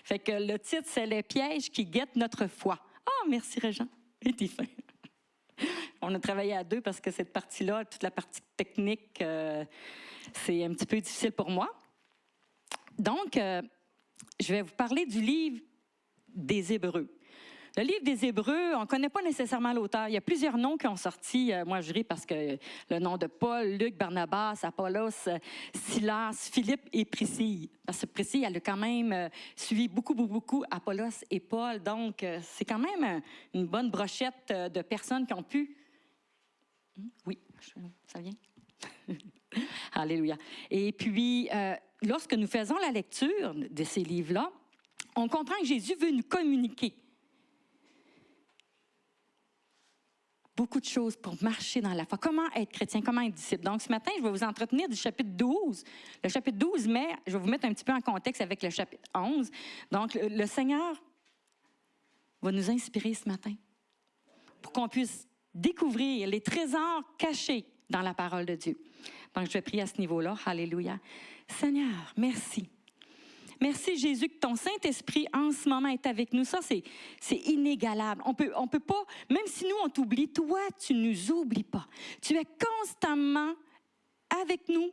Fait que le titre, c'est « Les pièges qui guettent notre foi ». Ah, merci, Régent. Et t'es fin. On a travaillé à deux parce que cette partie-là, toute la partie technique, c'est un petit peu difficile pour moi. Donc, je vais vous parler du livre des Hébreux. Le livre des Hébreux, on ne connaît pas nécessairement l'auteur. Il y a plusieurs noms qui ont sorti. Moi, je ris parce que le nom de Paul, Luc, Barnabas, Apollos, Silas, Philippe et Priscille. Parce que Priscille, elle a quand même suivi beaucoup Apollos et Paul. Donc, c'est quand même une bonne brochette de personnes qui ont pu... Oui, ça vient. Alléluia. Et puis, lorsque nous faisons la lecture de ces livres-là, on comprend que Jésus veut nous communiquer beaucoup de choses pour marcher dans la foi. Comment être chrétien, comment être disciple. Donc, ce matin, je vais vous entretenir du chapitre 12. Le chapitre 12, mais je vais vous mettre un petit peu en contexte avec le chapitre 11. Donc, le Seigneur va nous inspirer ce matin pour qu'on puisse découvrir les trésors cachés dans la parole de Dieu. Donc, je vais prier à ce niveau-là. Alléluia. Seigneur, merci. Merci, Jésus, que ton Saint-Esprit, en ce moment, est avec nous. Ça, c'est inégalable. On peut pas, même si nous, on t'oublie, toi, tu ne nous oublies pas. Tu es constamment avec nous,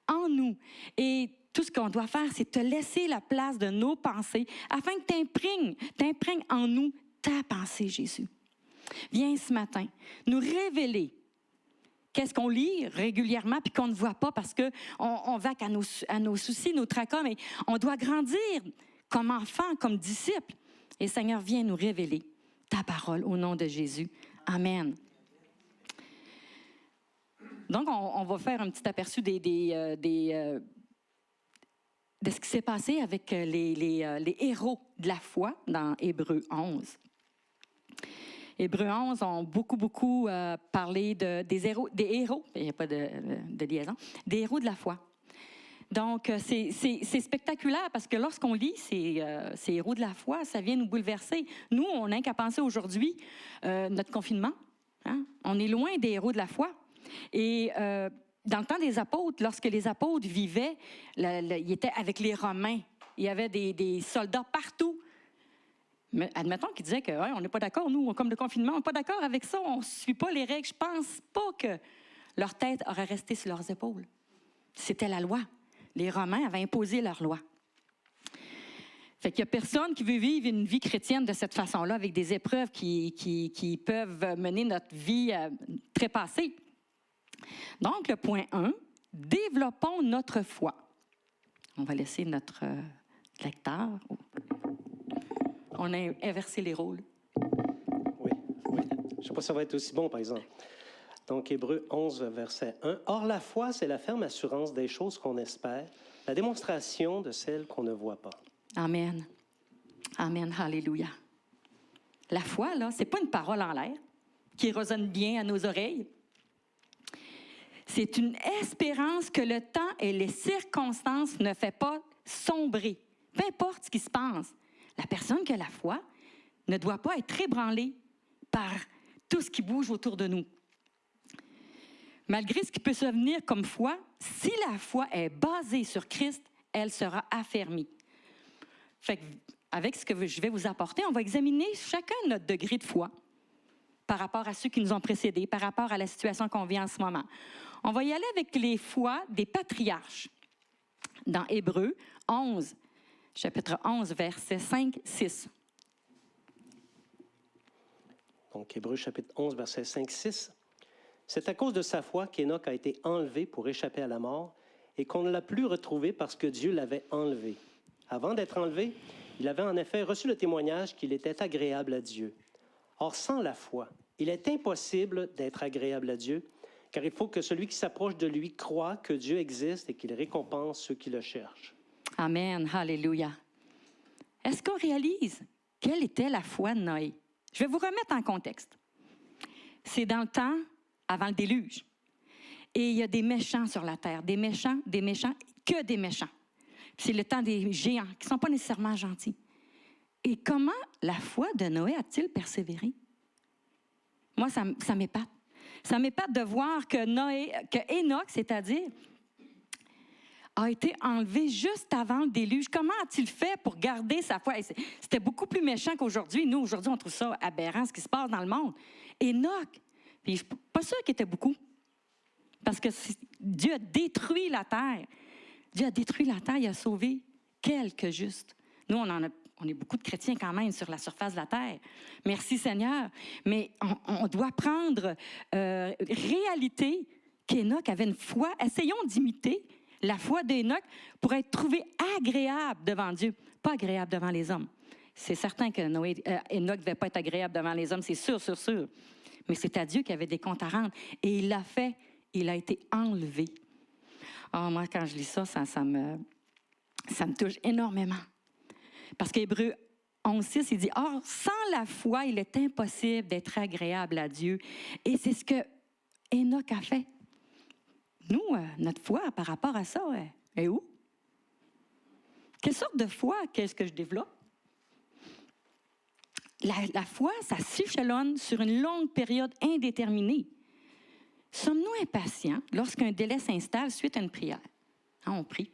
en nous. Et tout ce qu'on doit faire, c'est te laisser la place de nos pensées afin que tu imprègnes en nous ta pensée, Jésus. Viens ce matin nous révéler qu'est-ce qu'on lit régulièrement puis qu'on ne voit pas parce qu'on va à nos soucis, nos tracas, mais on doit grandir comme enfant, comme disciple. Et Seigneur, viens nous révéler ta parole au nom de Jésus. Amen. Donc, on va faire un petit aperçu de ce qui s'est passé avec les héros de la foi dans Hébreux 11. Hébreux 11 ont beaucoup parlé des héros, il n'y a pas de liaison, des héros de la foi. Donc, c'est spectaculaire parce que lorsqu'on lit ces héros de la foi, ça vient nous bouleverser. Nous, on n'a qu'à penser aujourd'hui, notre confinement. Hein? On est loin des héros de la foi. Et dans le temps des apôtres, lorsque les apôtres vivaient, ils étaient avec les Romains. Il y avait des soldats partout. Mais admettons qu'ils disaient qu'on n'est pas d'accord, nous, comme le confinement, on n'est pas d'accord avec ça, on ne suit pas les règles. Je ne pense pas que leur tête aurait resté sur leurs épaules. C'était la loi. Les Romains avaient imposé leur loi. Fait qu'il n'y a personne qui veut vivre une vie chrétienne de cette façon-là, avec des épreuves qui peuvent mener notre vie trépassée. Donc, le point 1, développons notre foi. On va laisser notre lecteur... On a inversé les rôles. Oui. Je ne sais pas si ça va être aussi bon, par exemple. Donc, Hébreux 11, verset 1. « Or, la foi, c'est la ferme assurance des choses qu'on espère, la démonstration de celles qu'on ne voit pas. » Amen. Amen. Alléluia. La foi, là, ce n'est pas une parole en l'air qui résonne bien à nos oreilles. C'est une espérance que le temps et les circonstances ne font pas sombrer. Peu importe ce qui se passe. La personne qui a la foi ne doit pas être ébranlée par tout ce qui bouge autour de nous. Malgré ce qui peut se venir comme foi, si la foi est basée sur Christ, elle sera affermie. Fait que, avec ce que je vais vous apporter, on va examiner chacun notre degré de foi par rapport à ceux qui nous ont précédés, par rapport à la situation qu'on vit en ce moment. On va y aller avec les foi des patriarches. Dans Hébreux 11, chapitre 11, versets 5-6. Donc, Hébreux, chapitre 11, versets 5-6. « C'est à cause de sa foi qu'Énoch a été enlevé pour échapper à la mort et qu'on ne l'a plus retrouvé parce que Dieu l'avait enlevé. Avant d'être enlevé, il avait en effet reçu le témoignage qu'il était agréable à Dieu. Or, sans la foi, il est impossible d'être agréable à Dieu, car il faut que celui qui s'approche de lui croie que Dieu existe et qu'il récompense ceux qui le cherchent. » Amen. Alléluia. Est-ce qu'on réalise quelle était la foi de Noé? Je vais vous remettre en contexte. C'est dans le temps avant le déluge. Et il y a des méchants sur la terre. Des méchants, que des méchants. C'est le temps des géants qui ne sont pas nécessairement gentils. Et comment la foi de Noé a-t-il persévéré? Moi, ça m'épate. Ça m'épate de voir que Énoch, c'est-à-dire, a été enlevé juste avant le déluge. Comment a-t-il fait pour garder sa foi? C'était beaucoup plus méchant qu'aujourd'hui. Nous, aujourd'hui, on trouve ça aberrant, ce qui se passe dans le monde. Enoch, puis je ne suis pas sûre qu'il était beaucoup. Parce que Dieu a détruit la terre. Dieu a détruit la terre, il a sauvé quelques justes. Nous, on est beaucoup de chrétiens quand même sur la surface de la terre. Merci Seigneur. Mais on doit prendre réalité qu'Enoch avait une foi. Essayons d'imiter la foi d'Enoch pour être trouvé agréable devant Dieu, pas agréable devant les hommes. C'est certain que Enoch ne devait pas être agréable devant les hommes, c'est sûr, sûr, sûr. Mais c'est à Dieu qu'il avait des comptes à rendre. Et il l'a fait. Il a été enlevé. Oh, moi, quand je lis ça, ça me touche énormément. Parce qu'Hébreux 11:6, il dit « Or, sans la foi, il est impossible d'être agréable à Dieu. » Et c'est ce que Enoch a fait. Nous, notre foi par rapport à ça, est où? Quelle sorte de foi qu'est-ce que je développe? La foi, ça s'échelonne sur une longue période indéterminée. Sommes-nous impatients lorsqu'un délai s'installe suite à une prière? Hein, on prie,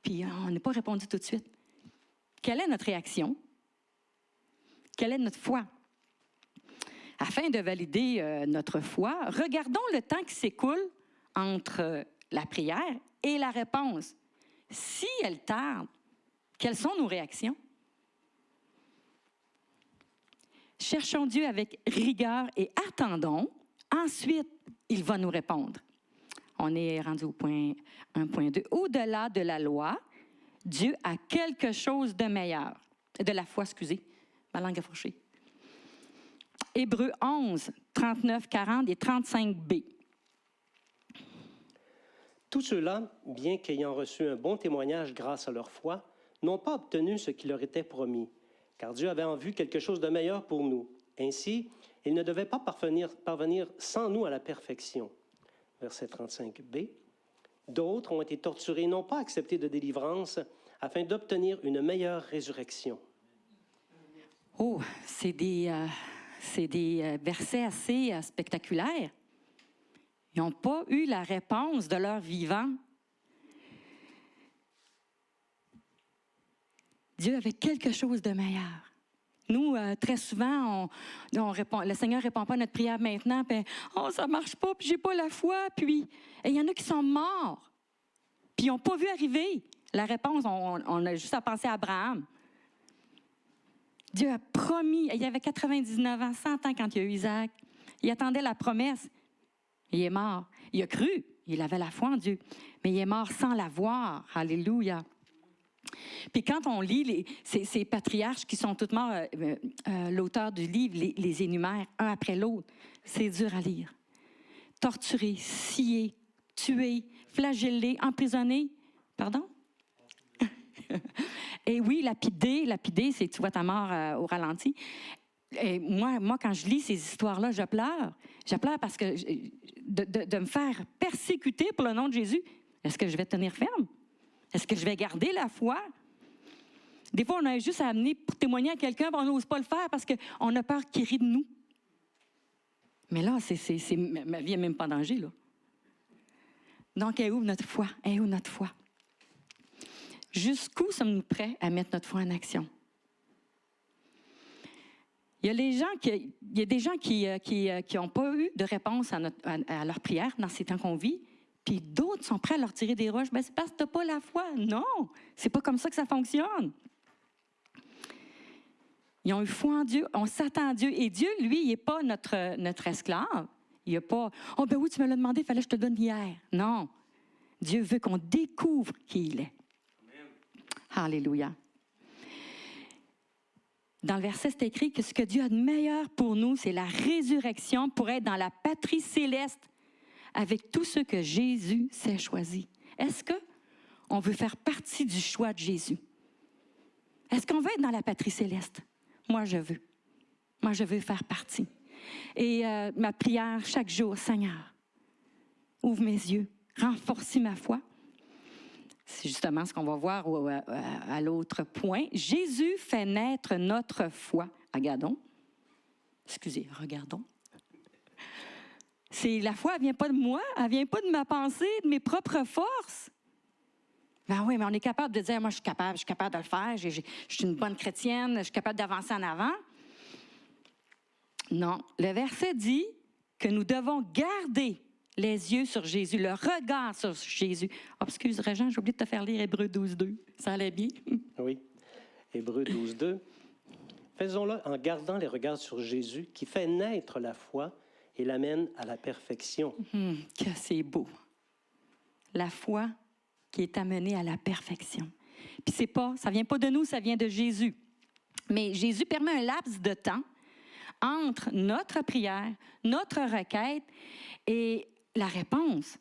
puis on n'a pas répondu tout de suite. Quelle est notre réaction? Quelle est notre foi? Afin de valider notre foi, regardons le temps qui s'écoule entre la prière et la réponse. Si elle tarde, quelles sont nos réactions? Cherchons Dieu avec rigueur et attendons. Ensuite, il va nous répondre. On est rendu au point 1.2. Au-delà de la loi, Dieu a quelque chose de meilleur. De la foi, excusez. Ma langue a fourché. Hébreux 11, 39, 40 et 35b. Tous ceux-là, bien qu'ayant reçu un bon témoignage grâce à leur foi, n'ont pas obtenu ce qui leur était promis, car Dieu avait en vue quelque chose de meilleur pour nous. Ainsi, ils ne devaient pas parvenir sans nous à la perfection. Verset 35b. D'autres ont été torturés, n'ont pas accepté de délivrance, afin d'obtenir une meilleure résurrection. Oh, c'est des versets assez spectaculaires. Ils n'ont pas eu la réponse de leur vivant. Dieu avait quelque chose de meilleur. Nous, très souvent, le Seigneur ne répond pas à notre prière maintenant, puis « Oh, ça ne marche pas, puis j'ai pas la foi. » Puis, il y en a qui sont morts, puis ils n'ont pas vu arriver la réponse. On a juste à penser à Abraham. Dieu a promis, il avait 99 ans, 100 ans quand il y a eu Isaac. Il attendait la promesse. Il est mort. Il a cru, il avait la foi en Dieu, mais il est mort sans la voir. Alléluia. Puis quand on lit ces patriarches qui sont tous morts, l'auteur du livre les énumère un après l'autre. C'est dur à lire. Torturés, sciés, tués, flagellés, emprisonnés. Pardon? Et oui, lapidé, c'est tu vois ta mort au ralenti. Et moi, quand je lis ces histoires-là, je pleure. Je pleure parce que de me faire persécuter pour le nom de Jésus, est-ce que je vais tenir ferme? Est-ce que je vais garder la foi? Des fois, on a juste à amener pour témoigner à quelqu'un, on n'ose pas le faire parce qu'on a peur qu'il rit de nous. Mais là, ma vie n'est même pas en danger, là. Donc, elle est où notre foi? Elle est où notre foi? Jusqu'où sommes-nous prêts à mettre notre foi en action? Il y a des gens qui n'ont pas eu de réponse à leur prière dans ces temps qu'on vit, puis d'autres sont prêts à leur tirer des roches. Bien, c'est parce que tu n'as pas la foi. Non, c'est pas comme ça que ça fonctionne. Ils ont eu foi en Dieu, on s'attend à Dieu. Et Dieu, lui, il n'est pas notre esclave. Il n'est pas « Oh, ben oui, tu me l'as demandé, il fallait que je te le donne hier. » Non, Dieu veut qu'on découvre qui il est. Amen. Alléluia. Dans le verset, c'est écrit que ce que Dieu a de meilleur pour nous, c'est la résurrection pour être dans la patrie céleste avec tous ceux que Jésus s'est choisis. Est-ce qu'on veut faire partie du choix de Jésus? Est-ce qu'on veut être dans la patrie céleste? Moi, je veux. Moi, je veux faire partie. Et ma prière chaque jour, Seigneur, ouvre mes yeux, renforce ma foi. C'est justement ce qu'on va voir à l'autre point. Jésus fait naître notre foi. Regardons. La foi, elle ne vient pas de moi, elle ne vient pas de ma pensée, de mes propres forces. Ben oui, mais on est capable de dire, moi, je suis capable de le faire, je suis une bonne chrétienne, je suis capable d'avancer en avant. Non, le verset dit que nous devons garder les yeux sur Jésus, le regard sur Jésus. Oh, excuse, Régent, j'ai oublié de te faire lire Hébreux 12:2. Ça allait bien? Oui. Hébreux 12:2. Faisons-le en gardant les regards sur Jésus qui fait naître la foi et l'amène à la perfection. Que c'est beau. La foi qui est amenée à la perfection. Puis ça vient pas de nous, ça vient de Jésus. Mais Jésus permet un laps de temps entre notre prière, notre requête et la réponse.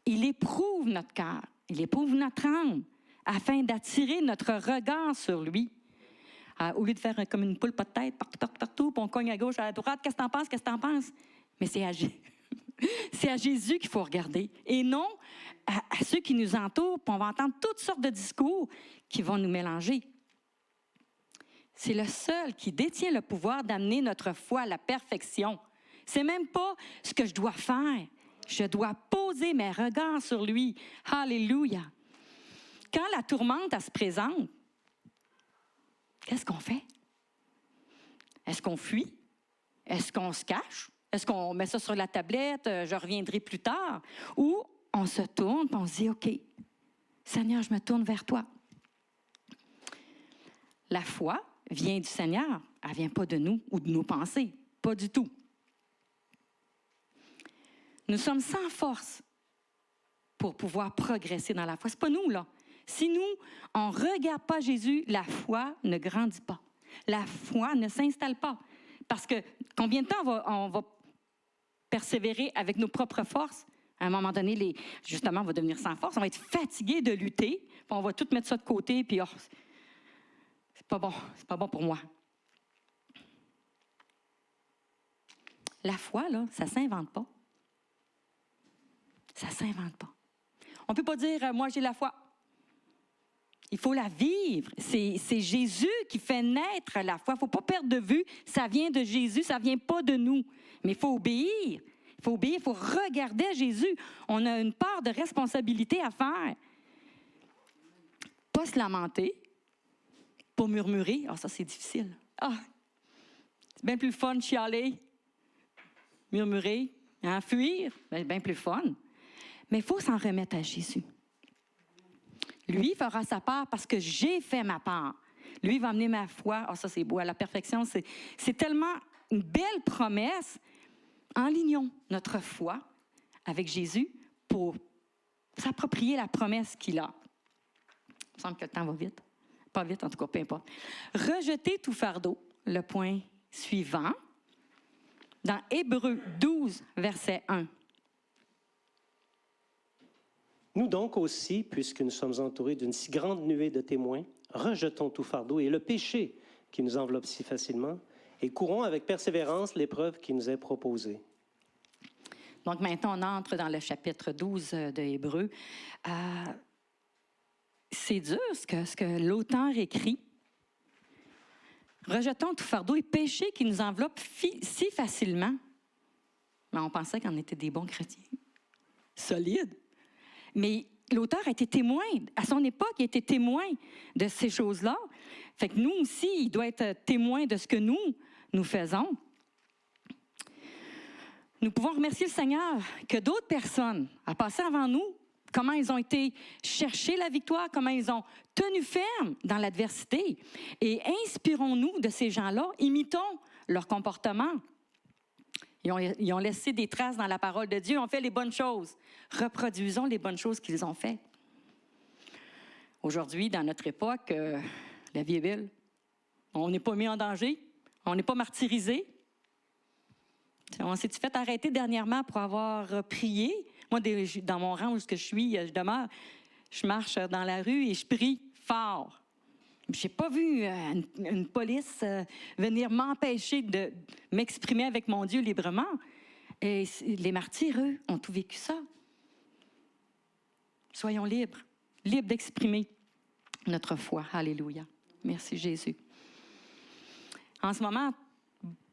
Il éprouve notre cœur, il éprouve notre âme afin d'attirer notre regard sur lui. Au lieu de faire comme une poule pas de tête, partout, puis on cogne à gauche, à droite, qu'est-ce que t'en penses? Mais c'est à Jésus qu'il faut regarder et non à ceux qui nous entourent, puis on va entendre toutes sortes de discours qui vont nous mélanger. C'est le seul qui détient le pouvoir d'amener notre foi à la perfection. C'est même pas ce que je dois faire. Je dois poser mes regards sur lui. Alléluia. Quand la tourmente, elle se présente, qu'est-ce qu'on fait? Est-ce qu'on fuit? Est-ce qu'on se cache? Est-ce qu'on met ça sur la tablette? Je reviendrai plus tard. Ou on se tourne et on se dit, OK, Seigneur, je me tourne vers toi. La foi vient du Seigneur. Elle ne vient pas de nous ou de nos pensées. Pas du tout. Nous sommes sans force pour pouvoir progresser dans la foi. Ce n'est pas nous, là. Si nous, on ne regarde pas Jésus, la foi ne grandit pas. La foi ne s'installe pas. Parce que combien de temps on va persévérer avec nos propres forces? À un moment donné, justement, on va devenir sans force. On va être fatigué de lutter. Puis on va tout mettre ça de côté. Puis, c'est pas bon pour moi. La foi, là, ça ne s'invente pas. Ça ne s'invente pas. On ne peut pas dire, moi, j'ai la foi. Il faut la vivre. C'est Jésus qui fait naître la foi. Il ne faut pas perdre de vue. Ça vient de Jésus, ça ne vient pas de nous. Mais il faut obéir. Il faut obéir, il faut regarder à Jésus. On a une part de responsabilité à faire. Pas se lamenter, pas murmurer. Ah, ça, c'est difficile. Ah, c'est bien plus fun de chialer, murmurer, fuir. Bien plus fun. Mais il faut s'en remettre à Jésus. Lui fera sa part parce que j'ai fait ma part. Lui va amener ma foi. Ah, ça, c'est beau. À la perfection, c'est tellement une belle promesse. Enlignons notre foi avec Jésus pour s'approprier la promesse qu'il a. Il me semble que le temps va vite. Pas vite, en tout cas, peu importe. Rejeter tout fardeau, le point suivant, dans Hébreux 12, verset 1. Nous donc aussi, puisque nous sommes entourés d'une si grande nuée de témoins, rejetons tout fardeau et le péché qui nous enveloppe si facilement et courons avec persévérance l'épreuve qui nous est proposée. Donc maintenant, on entre dans le chapitre 12 de Hébreux. C'est dur ce que l'auteur écrit. Rejetons tout fardeau et péché qui nous enveloppe si facilement. Mais on pensait qu'on était des bons chrétiens. Solides. Mais l'auteur a été témoin, à son époque, il était témoin de ces choses-là. Fait que nous aussi, il doit être témoin de ce que nous faisons. Nous pouvons remercier le Seigneur que d'autres personnes, à passer avant nous, comment ils ont été chercher la victoire, comment ils ont tenu ferme dans l'adversité. Et inspirons-nous de ces gens-là, imitons leur comportement. Ils ont laissé des traces dans la parole de Dieu, ils ont fait les bonnes choses. Reproduisons les bonnes choses qu'ils ont faites. Aujourd'hui, dans notre époque, la vie est belle. On n'est pas mis en danger, on n'est pas martyrisé. On s'est fait arrêter dernièrement pour avoir prié. Moi, dans mon rang où je suis, je demeure, je marche dans la rue et je prie fort. Je n'ai pas vu une police venir m'empêcher de m'exprimer avec mon Dieu librement. Et les martyrs, eux, ont tout vécu ça. Soyons libres d'exprimer notre foi. Alléluia. Merci Jésus. En ce moment,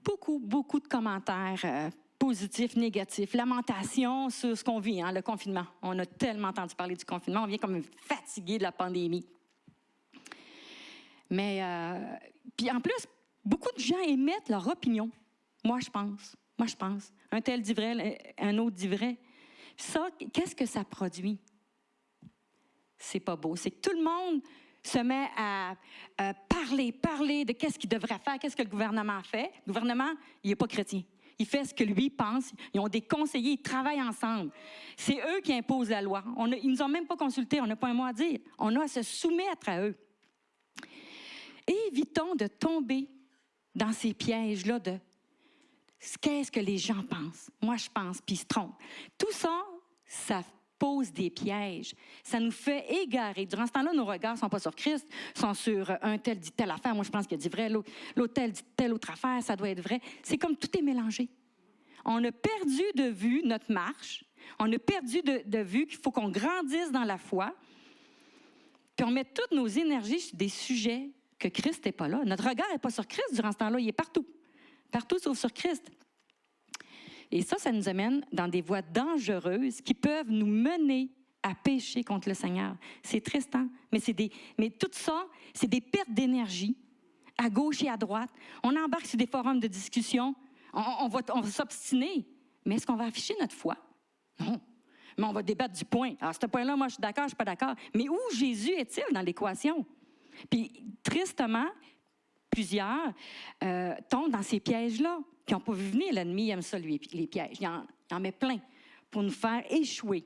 beaucoup de commentaires positif, négatif, lamentation sur ce qu'on vit, hein, le confinement. On a tellement entendu parler du confinement, on vient comme fatigué de la pandémie. Mais, puis en plus, beaucoup de gens émettent leur opinion. Moi, je pense. Un tel dit vrai, un autre dit vrai. Ça, qu'est-ce que ça produit? C'est pas beau. C'est que tout le monde se met à parler de qu'est-ce qu'il devrait faire, qu'est-ce que le gouvernement fait. Le gouvernement, il n'est pas chrétien. Il fait ce que lui pense. Ils ont des conseillers, ils travaillent ensemble. C'est eux qui imposent la loi. Ils ne nous ont même pas consultés, on n'a pas un mot à dire. On a à se soumettre à eux. Évitons de tomber dans ces pièges-là de qu'est-ce que les gens pensent. Moi, je pense, puis ils se trompent. Tout ça, ça pose des pièges. Ça nous fait égarer. Durant ce temps-là, nos regards ne sont pas sur Christ, sont sur un tel dit telle affaire. Moi, je pense qu'il dit vrai. L'autre tel dit telle autre affaire. Ça doit être vrai. C'est comme tout est mélangé. On a perdu de vue notre marche. On a perdu de vue qu'il faut qu'on grandisse dans la foi. Puis on met toutes nos énergies sur des sujets que Christ n'est pas là. Notre regard n'est pas sur Christ durant ce temps-là. Il est partout. Partout sauf sur Christ. Et ça nous amène dans des voies dangereuses qui peuvent nous mener à pécher contre le Seigneur. C'est triste, hein? Mais tout ça, c'est des pertes d'énergie à gauche et à droite. On embarque sur des forums de discussion. On va s'obstiner. Mais est-ce qu'on va afficher notre foi? Non. Mais on va débattre du point. Alors, à ce point-là, moi, je suis d'accord, je ne suis pas d'accord. Mais où Jésus est-il dans l'équation? Puis, tristement, plusieurs tombent dans ces pièges-là, qui n'ont pas vu venir. L'ennemi aime ça, lui, les pièges. Il en met plein pour nous faire échouer.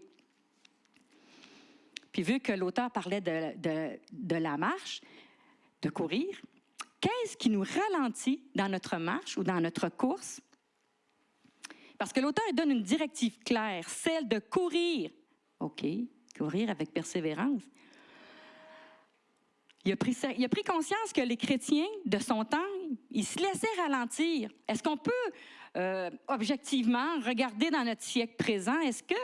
Puis, vu que l'auteur parlait de la marche, de courir, qu'est-ce qui nous ralentit dans notre marche ou dans notre course? Parce que l'auteur donne une directive claire, celle de courir. OK, courir avec persévérance. Il a pris conscience que les chrétiens de son temps, ils se laissaient ralentir. Est-ce qu'on peut, objectivement, regarder dans notre siècle présent, est-ce que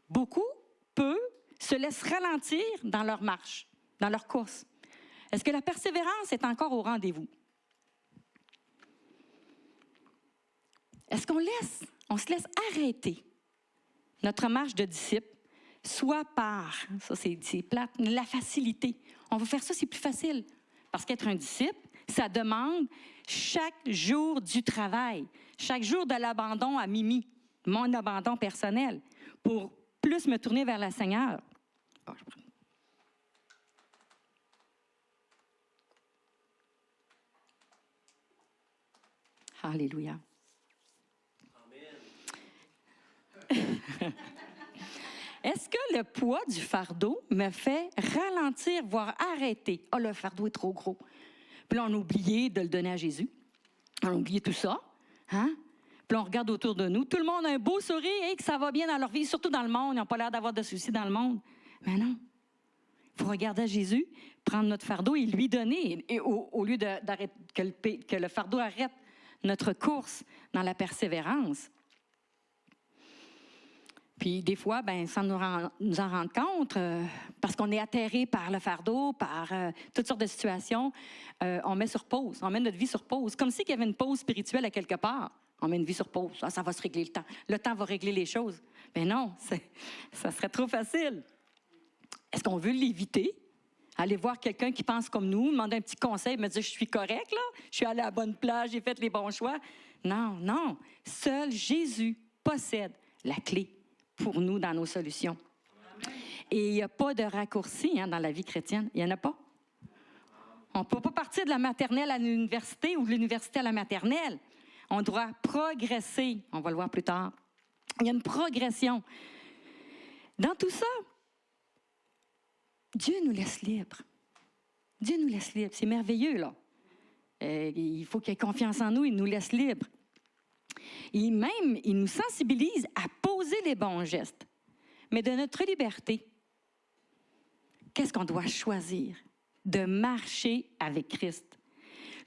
beaucoup, peu, se laissent ralentir dans leur marche, dans leur course? Est-ce que la persévérance est encore au rendez-vous? Est-ce qu'on se laisse arrêter notre marche de disciples, soit par, ça c'est plate, la facilité. On va faire ça, c'est plus facile. Parce qu'être un disciple, ça demande chaque jour du travail, chaque jour de l'abandon à Mimi, mon abandon personnel, pour plus me tourner vers le Seigneur. Oh, je prends. Alléluia. Amen. Est-ce que le poids du fardeau me fait ralentir, voire arrêter? Ah, le fardeau est trop gros. Puis là, on a oublié de le donner à Jésus. On a oublié tout ça. Hein? Puis là, on regarde autour de nous. Tout le monde a un beau sourire et que ça va bien dans leur vie, surtout dans le monde. Ils n'ont pas l'air d'avoir de soucis dans le monde. Mais non. Il faut regarder à Jésus, prendre notre fardeau et lui donner. Et au lieu que le fardeau arrête notre course dans la persévérance. Puis des fois, sans nous en rendre compte, parce qu'on est atterré par le fardeau, par toutes sortes de situations, on met sur pause, on met notre vie sur pause, comme s'il y avait une pause spirituelle à quelque part. On met une vie sur pause, ça va se régler le temps. Le temps va régler les choses. Mais non, ça serait trop facile. Est-ce qu'on veut l'éviter? Aller voir quelqu'un qui pense comme nous, demander un petit conseil, me dire « je suis correct, là, je suis allé à la bonne place, j'ai fait les bons choix ». Non, non. Seul Jésus possède la clé pour nous dans nos solutions. Amen. Et il n'y a pas de raccourci dans la vie chrétienne. Il n'y en a pas. On ne peut pas partir de la maternelle à l'université ou de l'université à la maternelle. On doit progresser. On va le voir plus tard. Il y a une progression. Dans tout ça, Dieu nous laisse libres. Dieu nous laisse libres. C'est merveilleux, là. Il faut qu'il ait confiance en nous. Il nous laisse libres. Et même, il nous sensibilise à poser les bons gestes. Mais de notre liberté, qu'est-ce qu'on doit choisir? De marcher avec Christ.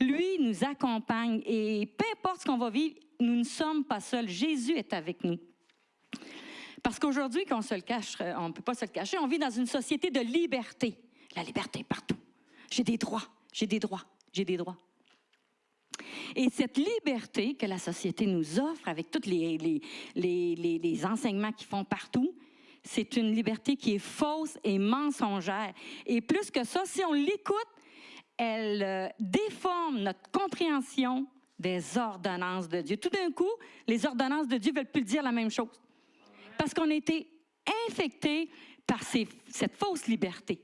Lui nous accompagne et peu importe ce qu'on va vivre, nous ne sommes pas seuls. Jésus est avec nous. Parce qu'aujourd'hui, on ne peut pas se le cacher, on vit dans une société de liberté. La liberté partout. J'ai des droits, j'ai des droits, j'ai des droits. Et cette liberté que la société nous offre avec tous les enseignements qu'ils font partout, c'est une liberté qui est fausse et mensongère. Et plus que ça, si on l'écoute, elle déforme notre compréhension des ordonnances de Dieu. Tout d'un coup, les ordonnances de Dieu ne veulent plus dire la même chose. Parce qu'on a été infectés par cette fausse liberté.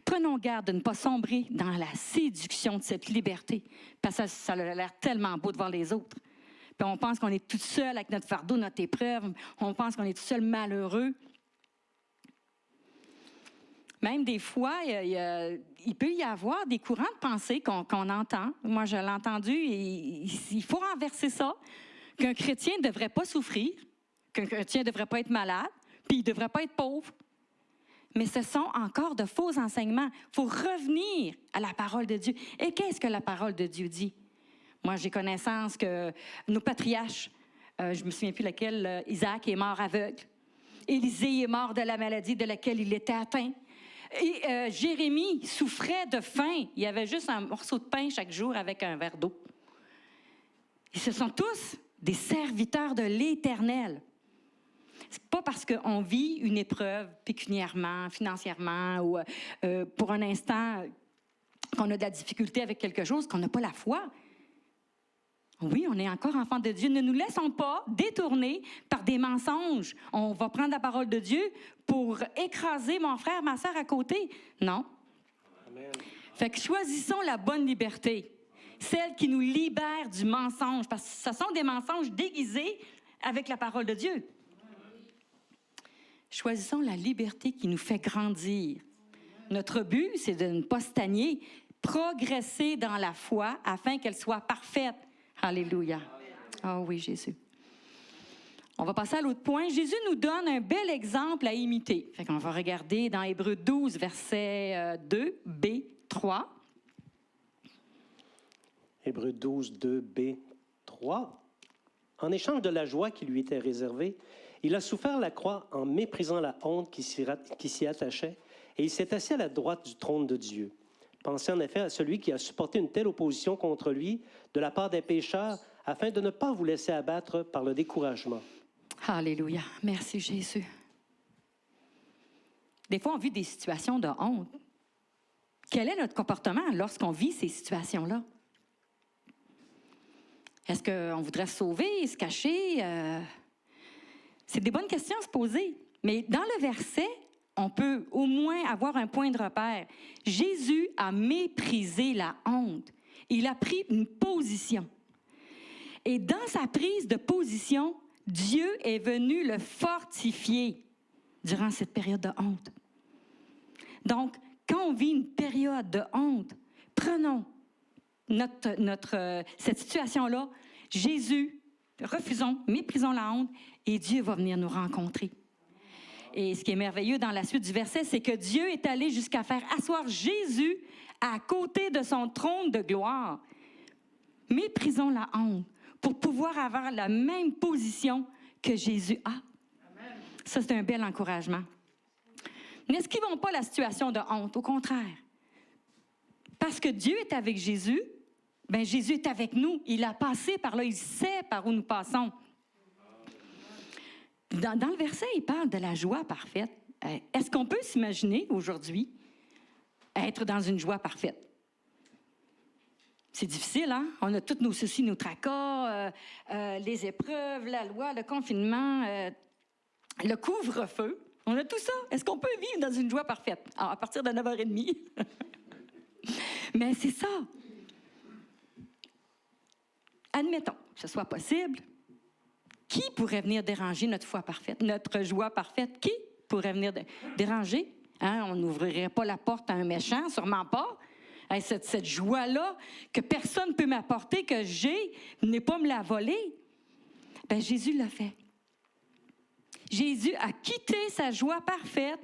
Prenons garde de ne pas sombrer dans la séduction de cette liberté, parce que ça a l'air tellement beau de voir les autres. Puis on pense qu'on est tout seul avec notre fardeau, notre épreuve, on pense qu'on est tout seul malheureux. Même des fois, il peut y avoir des courants de pensée qu'on entend. Moi, je l'ai entendu, et il faut renverser ça, qu'un chrétien ne devrait pas souffrir, qu'un chrétien ne devrait pas être malade, puis il ne devrait pas être pauvre. Mais ce sont encore de faux enseignements. Il faut revenir à la parole de Dieu. Et qu'est-ce que la parole de Dieu dit? Moi, j'ai connaissance que nos patriarches, je ne me souviens plus laquelle, Isaac est mort aveugle. Élisée est mort de la maladie de laquelle il était atteint. Et Jérémie souffrait de faim. Il avait juste un morceau de pain chaque jour avec un verre d'eau. Et ce sont tous des serviteurs de l'Éternel. C'est pas parce qu'on vit une épreuve pécuniairement, financièrement ou pour un instant qu'on a de la difficulté avec quelque chose qu'on n'a pas la foi. Oui, on est encore enfant de Dieu. Ne nous laissons pas détourner par des mensonges. On va prendre la parole de Dieu pour écraser mon frère, ma sœur à côté. Non. Amen. Fait que choisissons la bonne liberté, celle qui nous libère du mensonge, parce que ce sont des mensonges déguisés avec la parole de Dieu. Choisissons la liberté qui nous fait grandir. Notre but, c'est de ne pas stagner, progresser dans la foi afin qu'elle soit parfaite. Alléluia. Ah oui, Jésus. On va passer à l'autre point. Jésus nous donne un bel exemple à imiter. Fait qu'on va regarder dans Hébreux 12, verset 2, B, 3. Hébreux 12, 2, B, 3. En échange de la joie qui lui était réservée, il a souffert la croix en méprisant la honte qui s'y attachait, et il s'est assis à la droite du trône de Dieu. Pensez en effet à celui qui a supporté une telle opposition contre lui de la part des pécheurs, afin de ne pas vous laisser abattre par le découragement. Alléluia. Merci, Jésus. Des fois, on vit des situations de honte. Quel est notre comportement lorsqu'on vit ces situations-là? Est-ce qu'on voudrait se sauver, se cacher? C'est des bonnes questions à se poser. Mais dans le verset, on peut au moins avoir un point de repère. Jésus a méprisé la honte. Il a pris une position. Et dans sa prise de position, Dieu est venu le fortifier durant cette période de honte. Donc, quand on vit une période de honte, prenons cette situation-là, Jésus, refusons, méprisons la honte, et Dieu va venir nous rencontrer. Et ce qui est merveilleux dans la suite du verset, c'est que Dieu est allé jusqu'à faire asseoir Jésus à côté de son trône de gloire. Méprisons la honte pour pouvoir avoir la même position que Jésus a. Amen. Ça, c'est un bel encouragement. N'esquivons pas la situation de honte, au contraire. Parce que Dieu est avec Jésus, bien Jésus est avec nous. Il a passé par là, il sait par où nous passons. Dans le verset, il parle de la joie parfaite. Est-ce qu'on peut s'imaginer aujourd'hui être dans une joie parfaite? C'est difficile, hein? On a tous nos soucis, nos tracas, les épreuves, la loi, le confinement, le couvre-feu. On a tout ça. Est-ce qu'on peut vivre dans une joie parfaite? Alors, à partir de 9h30. Mais c'est ça. Admettons que ce soit possible. Qui pourrait venir déranger notre foi parfaite, notre joie parfaite? Qui pourrait venir déranger? Hein? On n'ouvrirait pas la porte à un méchant, sûrement pas. Hey, cette joie-là que personne ne peut m'apporter, que j'ai, n'est pas me la voler. Bien, Jésus l'a fait. Jésus a quitté sa joie parfaite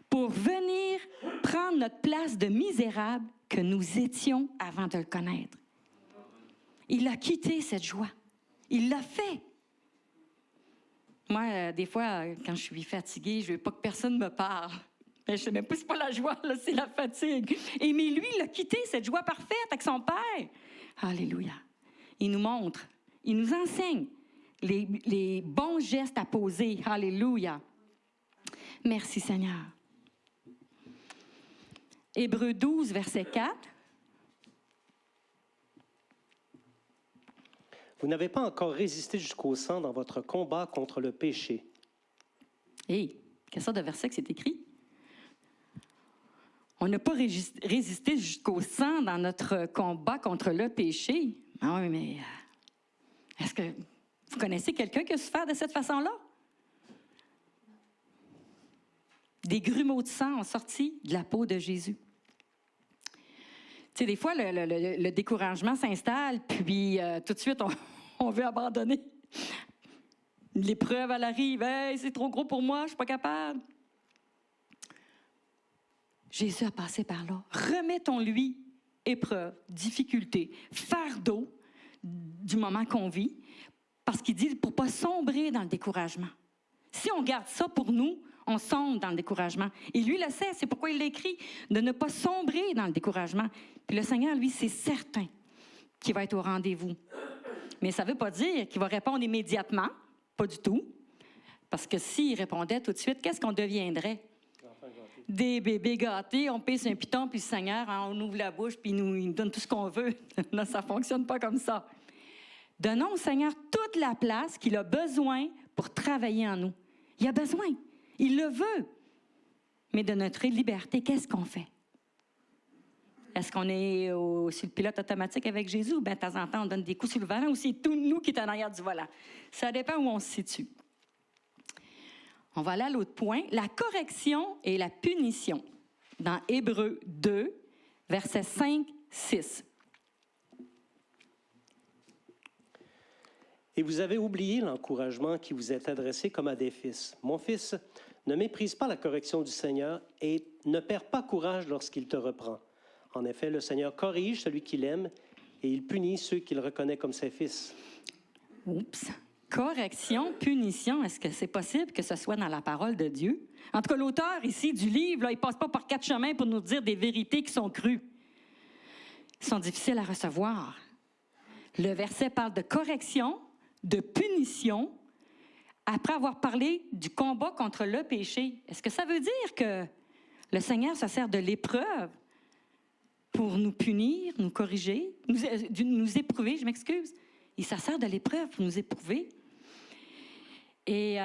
pour venir prendre notre place de misérable que nous étions avant de le connaître. Il a quitté cette joie. Il l'a fait. Moi, des fois, quand je suis fatiguée, je ne veux pas que personne me parle. Mais je ne sais même pas si c'est pas la joie, là, c'est la fatigue. Et mais lui, il a quitté cette joie parfaite avec son Père. Alléluia. Il nous montre, il nous enseigne les bons gestes à poser. Alléluia. Merci Seigneur. Hébreux 12, verset 4. Vous n'avez pas encore résisté jusqu'au sang dans votre combat contre le péché. Hé, quelle sorte de verset que c'est écrit? On n'a pas résisté jusqu'au sang dans notre combat contre le péché. Ah oui, mais est-ce que vous connaissez quelqu'un qui a souffert de cette façon-là? Des grumeaux de sang ont sorti de la peau de Jésus. Tu sais, des fois, le découragement s'installe, puis tout de suite, on veut abandonner. L'épreuve, elle arrive. Hey, c'est trop gros pour moi, je ne suis pas capable. Jésus a passé par là. Remettons-lui épreuve, difficulté, fardeau du moment qu'on vit, parce qu'il dit pour ne pas sombrer dans le découragement. Si on garde ça pour nous, on sombre dans le découragement. Et lui le sait, c'est pourquoi il l'écrit, de ne pas sombrer dans le découragement. Puis le Seigneur, lui, c'est certain qu'il va être au rendez-vous. Mais ça ne veut pas dire qu'il va répondre immédiatement, pas du tout. Parce que s'il répondait tout de suite, qu'est-ce qu'on deviendrait? Des bébés gâtés, on pisse un piton, puis le Seigneur, on ouvre la bouche, puis il nous donne tout ce qu'on veut. Non, ça ne fonctionne pas comme ça. Donnons au Seigneur toute la place qu'il a besoin pour travailler en nous. Il a besoin. Il le veut. Mais de notre liberté, qu'est-ce qu'on fait? Est-ce qu'on est sur le pilote automatique avec Jésus ou bien de temps en temps, on donne des coups sur le volant ou c'est tout nous qui est en arrière du volant? Ça dépend où on se situe. On va aller à l'autre point. La correction et la punition. Dans Hébreux 2, versets 5, 6. Et vous avez oublié l'encouragement qui vous est adressé comme à des fils. Mon fils, ne méprise pas la correction du Seigneur et ne perds pas courage lorsqu'il te reprend. En effet, le Seigneur corrige celui qu'il aime et il punit ceux qu'il reconnaît comme ses fils. Oups! Correction, punition, est-ce que c'est possible que ce soit dans la parole de Dieu? En tout cas, l'auteur ici du livre, là, il ne passe pas par 4 chemins pour nous dire des vérités qui sont crues. Ils sont difficiles à recevoir. Le verset parle de correction, de punition, après avoir parlé du combat contre le péché. Est-ce que ça veut dire que le Seigneur se sert de l'épreuve pour nous punir, nous corriger, nous éprouver, je m'excuse? Il se sert de l'épreuve pour nous éprouver. Et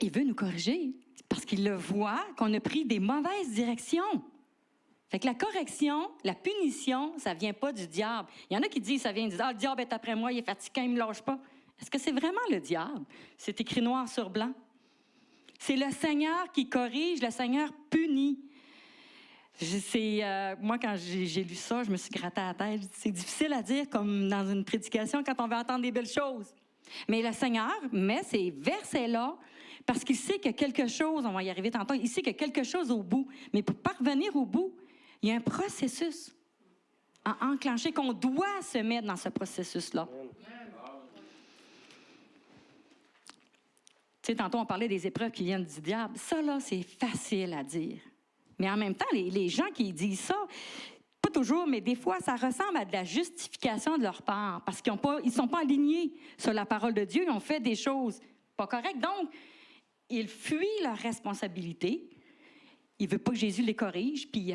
il veut nous corriger parce qu'il le voit qu'on a pris des mauvaises directions. Fait que la correction, la punition, ça ne vient pas du diable. Il y en a qui disent, ça vient du diable. Ah, le diable est après moi, il est fatigué, il ne me lâche pas. Est-ce que c'est vraiment le diable? C'est écrit noir sur blanc. C'est le Seigneur qui corrige, le Seigneur punit. Moi, quand j'ai lu ça, je me suis gratté à la tête. C'est difficile à dire, comme dans une prédication, quand on veut entendre des belles choses. Mais le Seigneur met ces versets-là parce qu'il sait qu'il y a quelque chose, on va y arriver tantôt, il sait qu'il y a quelque chose au bout. Mais pour parvenir au bout, il y a un processus à enclencher, qu'on doit se mettre dans ce processus-là. Tu sais, tantôt, on parlait des épreuves qui viennent du diable. Ça, là, c'est facile à dire. Mais en même temps, les gens qui disent ça, pas toujours, mais des fois, ça ressemble à de la justification de leur part, parce qu'ils ne sont pas alignés sur la parole de Dieu, ils ont fait des choses pas correctes. Donc, ils fuient leur responsabilité. Ils ne veulent pas que Jésus les corrige, puis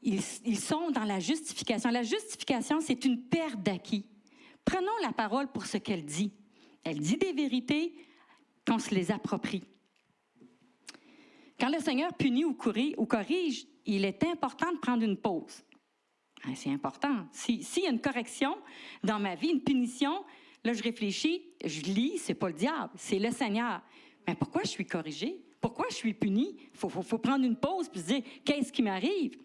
ils sont dans la justification. La justification, c'est une perte d'acquis. Prenons la parole pour ce qu'elle dit. Elle dit des vérités qu'on se les approprie. Quand le Seigneur punit ou corrige, il est important de prendre une pause. C'est important. S'il y a une correction dans ma vie, une punition, là, je réfléchis, je lis, c'est pas le diable, c'est le Seigneur. Mais pourquoi je suis corrigée? Pourquoi je suis punie? Il faut prendre une pause et se dire, qu'est-ce qui m'arrive?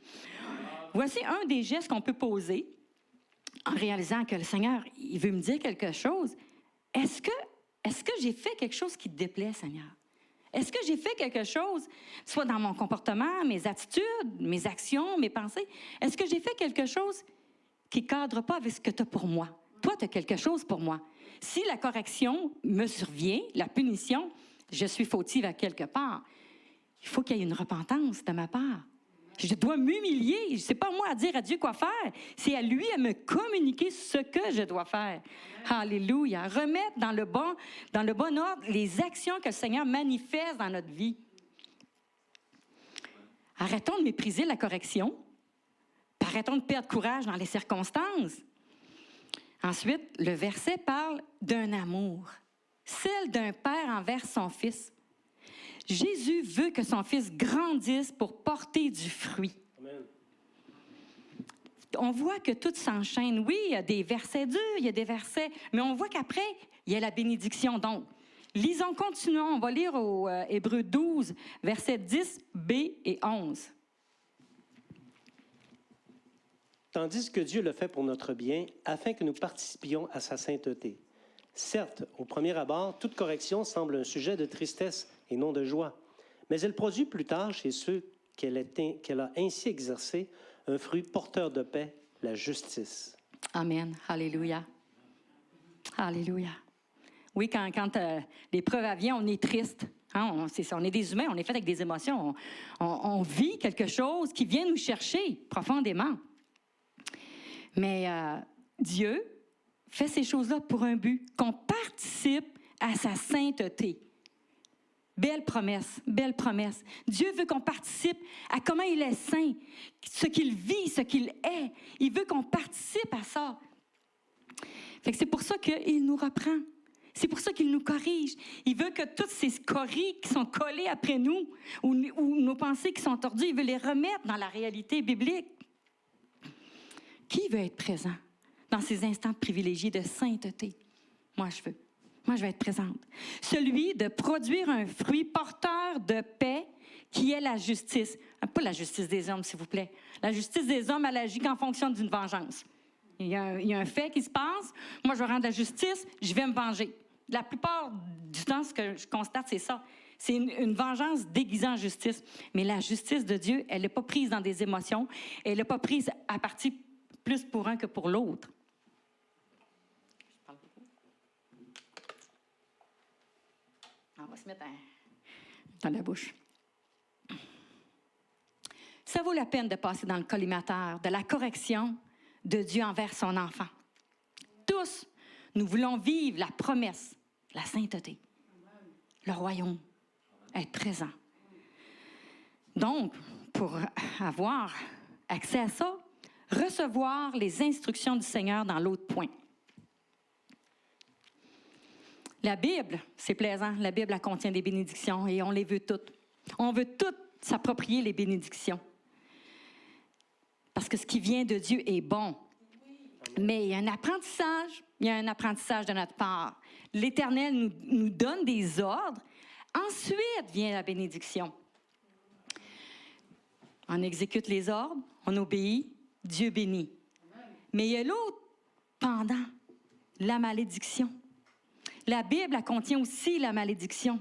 Voici un des gestes qu'on peut poser en réalisant que le Seigneur, il veut me dire quelque chose. Est-ce que j'ai fait quelque chose qui te déplaît, Seigneur? Est-ce que j'ai fait quelque chose, soit dans mon comportement, mes attitudes, mes actions, mes pensées? Est-ce que j'ai fait quelque chose qui ne cadre pas avec ce que tu as pour moi? Toi, tu as quelque chose pour moi. Si la correction me survient, la punition, je suis fautive à quelque part. il faut qu'il y ait une repentance de ma part. Je dois m'humilier. Ce n'est pas moi à dire à Dieu quoi faire. C'est à lui à me communiquer ce que je dois faire. Alléluia. Remettre dans le bon ordre les actions que le Seigneur manifeste dans notre vie. Arrêtons de mépriser la correction. Arrêtons de perdre courage dans les circonstances. Ensuite, le verset parle d'un amour. Celle d'un père envers son fils. Jésus veut que son fils grandisse pour porter du fruit. Amen. On voit que tout s'enchaîne. Oui, il y a des versets durs, il y a des versets, mais on voit qu'après, il y a la bénédiction. Donc, lisons, continuons. On va lire au Hébreux 12, versets 10, B et 11. Tandis que Dieu le fait pour notre bien, afin que nous participions à sa sainteté. Certes, au premier abord, toute correction semble un sujet de tristesse et non de joie, mais elle produit plus tard chez ceux qu'elle a ainsi exercés un fruit porteur de paix, la justice. Amen. Alléluia. Alléluia. Oui, quand l'épreuve vient, on est triste. Hein, c'est ça, on est des humains, on est fait avec des émotions. On vit quelque chose qui vient nous chercher profondément. Mais Dieu fait ces choses-là pour un but, qu'on participe à sa sainteté. Belle promesse, belle promesse. Dieu veut qu'on participe à comment il est saint, ce qu'il vit, ce qu'il est. Il veut qu'on participe à ça. Fait que c'est pour ça qu'il nous reprend. C'est pour ça qu'il nous corrige. Il veut que toutes ces scories qui sont collées après nous, ou nos pensées qui sont tordues, il veut les remettre dans la réalité biblique. Qui veut être présent dans ces instants privilégiés de sainteté? Moi, je veux. Moi, je vais être présente. Celui de produire un fruit porteur de paix qui est la justice. Pas la justice des hommes, s'il vous plaît. La justice des hommes, elle agit qu'en fonction d'une vengeance. Il y a un fait qui se passe. Moi, je vais rendre la justice, je vais me venger. La plupart du temps, ce que je constate, c'est ça. C'est une vengeance déguisée en justice. Mais la justice de Dieu, elle n'est pas prise dans des émotions. Elle n'est pas prise à partie plus pour un que pour l'autre. On va se mettre dans la bouche. Ça vaut la peine de passer dans le collimateur de la correction de Dieu envers son enfant. Tous, nous voulons vivre la promesse, la sainteté, le royaume, être présent. Donc, pour avoir accès à ça, recevoir les instructions du Seigneur dans l'autre point. La Bible, c'est plaisant, la Bible, elle contient des bénédictions et on les veut toutes. On veut toutes s'approprier les bénédictions. Parce que ce qui vient de Dieu est bon. Mais il y a un apprentissage de notre part. L'Éternel nous donne des ordres. Ensuite vient la bénédiction. On exécute les ordres, on obéit, Dieu bénit. Mais il y a l'autre pendant, la malédiction. La Bible, elle contient aussi la malédiction.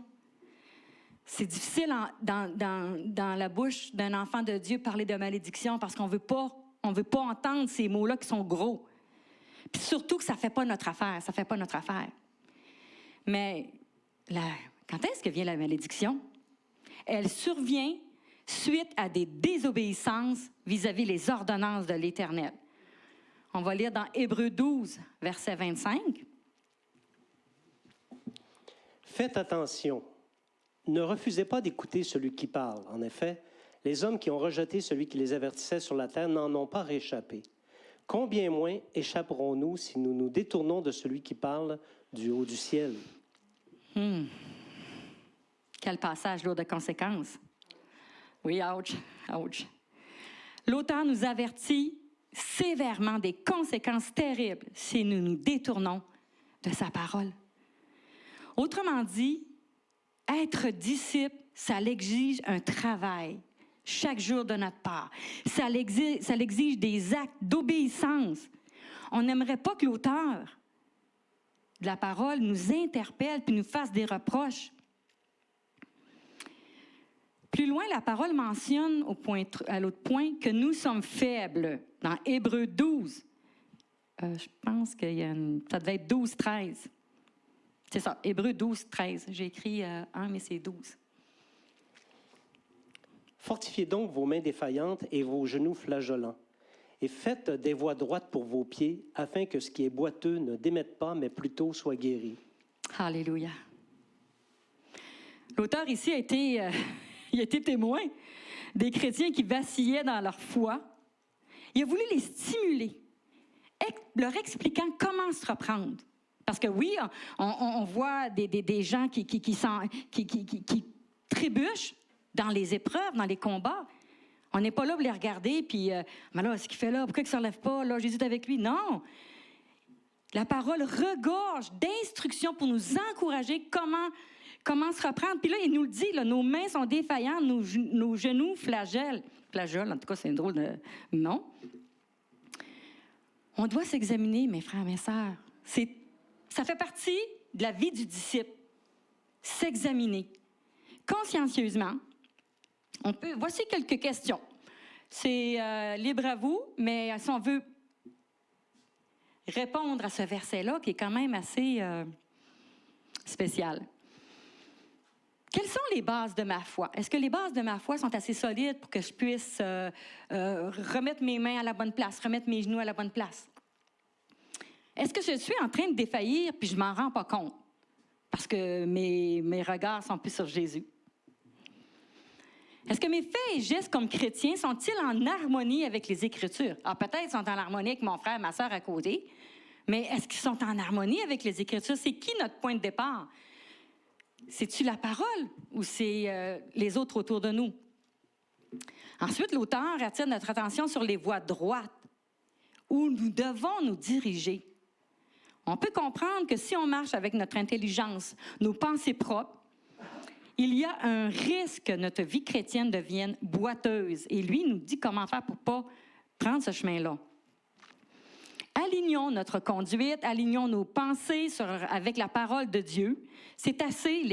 C'est difficile dans la bouche d'un enfant de Dieu parler de malédiction parce qu'on veut pas entendre ces mots-là qui sont gros. Puis surtout que ça ne fait pas notre affaire, ça fait pas notre affaire. Mais quand est-ce que vient la malédiction? Elle survient suite à des désobéissances vis-à-vis les ordonnances de l'Éternel. On va lire dans Hébreux 12, verset 25. Faites attention. Ne refusez pas d'écouter celui qui parle. En effet, les hommes qui ont rejeté celui qui les avertissait sur la terre n'en ont pas réchappé. Combien moins échapperons-nous si nous nous détournons de celui qui parle du haut du ciel? Quel passage lourd de conséquences. Oui, ouch, ouch. L'auteur nous avertit sévèrement des conséquences terribles si nous nous détournons de sa parole. Autrement dit, être disciple, ça l'exige un travail chaque jour de notre part. Ça l'exige des actes d'obéissance. On n'aimerait pas que l'auteur de la parole nous interpelle puis nous fasse des reproches. Plus loin, la parole mentionne à l'autre point que nous sommes faibles. Dans Hébreux 12, je pense que ça devait être 12, 13. C'est ça, Hébreux 12, 13. J'ai écrit 1, mais c'est 12. Fortifiez donc vos mains défaillantes et vos genoux flageolants. Et faites des voies droites pour vos pieds, afin que ce qui est boiteux ne démette pas, mais plutôt soit guéri. Alléluia. L'auteur ici il a été témoin des chrétiens qui vacillaient dans leur foi. Il a voulu les stimuler, leur expliquant comment se reprendre. Parce que oui, on voit des gens qui trébuchent dans les épreuves, dans les combats. On n'est pas là pour les regarder, puis, mais là, ce qu'il fait là, pourquoi il ne se relève pas? Là, Jésus est avec lui. Non! La parole regorge d'instructions pour nous encourager comment se reprendre. Puis là, il nous le dit, là, nos mains sont défaillantes, nos genoux flagellent. Flagellent, en tout cas, c'est un drôle de nom. On doit s'examiner, mes frères, mes sœurs. Ça fait partie de la vie du disciple. S'examiner consciencieusement. Voici quelques questions. C'est libre à vous, mais si on veut répondre à ce verset-là, qui est quand même assez spécial. Quelles sont les bases de ma foi? Est-ce que les bases de ma foi sont assez solides pour que je puisse remettre mes mains à la bonne place, remettre mes genoux à la bonne place? Est-ce que je suis en train de défaillir puis je ne m'en rends pas compte? Parce que mes regards sont plus sur Jésus. Est-ce que mes faits et gestes comme chrétien sont-ils en harmonie avec les Écritures? Ah, peut-être qu'ils sont en harmonie avec mon frère, ma sœur à côté, mais est-ce qu'ils sont en harmonie avec les Écritures? C'est qui notre point de départ? C'est-tu la parole ou c'est les autres autour de nous? Ensuite, l'auteur attire notre attention sur les voies droites où nous devons nous diriger. On peut comprendre que si on marche avec notre intelligence, nos pensées propres, il y a un risque que notre vie chrétienne devienne boiteuse. Et lui nous dit comment faire pour ne pas prendre ce chemin-là. Alignons notre conduite, alignons nos pensées avec la parole de Dieu. C'est assez